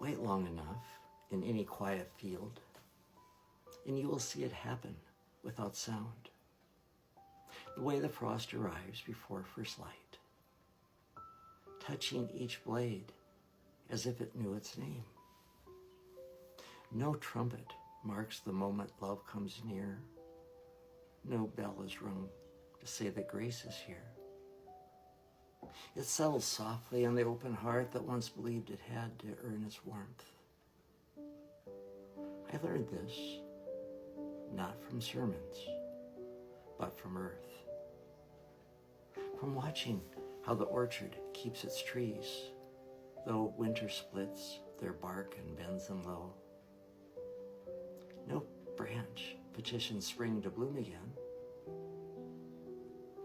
Wait long enough in any quiet field, and you will see it happen without sound. The way the frost arrives before first light, touching each blade as if it knew its name. No trumpet marks the moment love comes near. No bell is rung to say that grace is here. It settles softly on the open heart that once believed it had to earn its warmth. I learned this, not from sermons, but from earth. From watching how the orchard keeps its trees, though winter splits their bark and bends them low. No branch petitions spring to bloom again.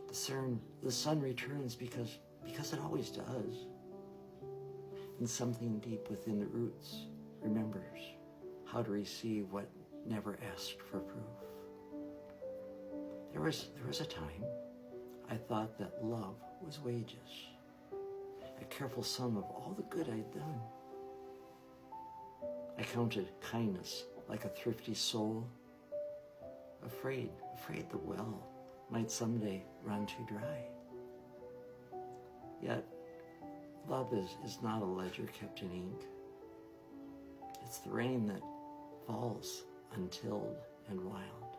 The sun returns because it always does. And something deep within the roots remembers how to receive what never asked for proof. There was a time I thought that love was wages, a careful sum of all the good I'd done. I counted kindness like a thrifty soul, afraid the well might someday run too dry. Yet, love is not a ledger kept in ink. It's the rain that falls untilled and wild,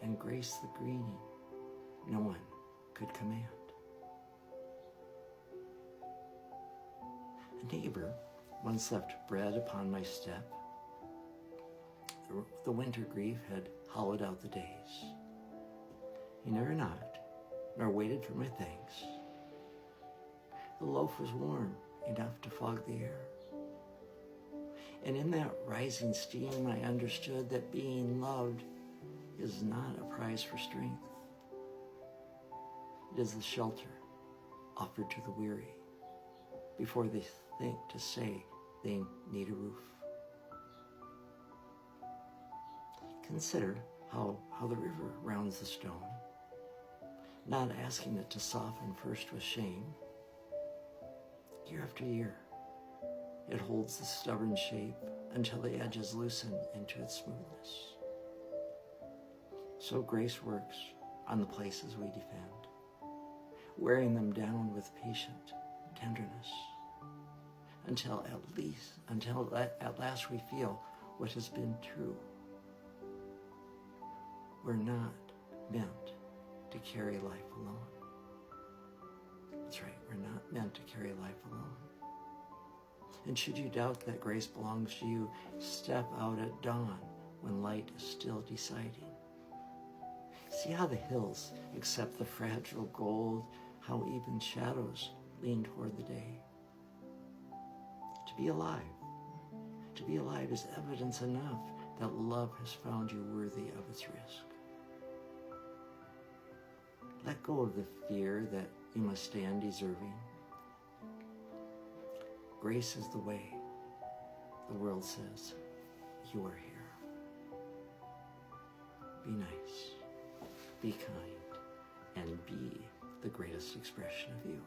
and grace the greening no one could command. A neighbor once left bread upon my step. The winter grief had hollowed out the days. He never knocked, nor waited for my thanks. The loaf was warm enough to fog the air. And in that rising steam, I understood that being loved is not a prize for strength. It is the shelter offered to the weary before they think to say they need a roof. Consider how the river rounds the stone, not asking it to soften first with shame. Year after year, it holds the stubborn shape until the edges loosen into its smoothness. So grace works on the places we defend, wearing them down with patient tenderness, until at last we feel what has been true. We're not meant to carry life alone. That's right, we're not meant to carry life alone. And should you doubt that grace belongs to you, step out at dawn when light is still deciding. See how the hills accept the fragile gold, how even shadows lean toward the day. To be alive is evidence enough that love has found you worthy of its risk. Let go of the fear that you must stand deserving. Grace is the way. The world says, you are here. Be nice, be kind, and be the greatest expression of you.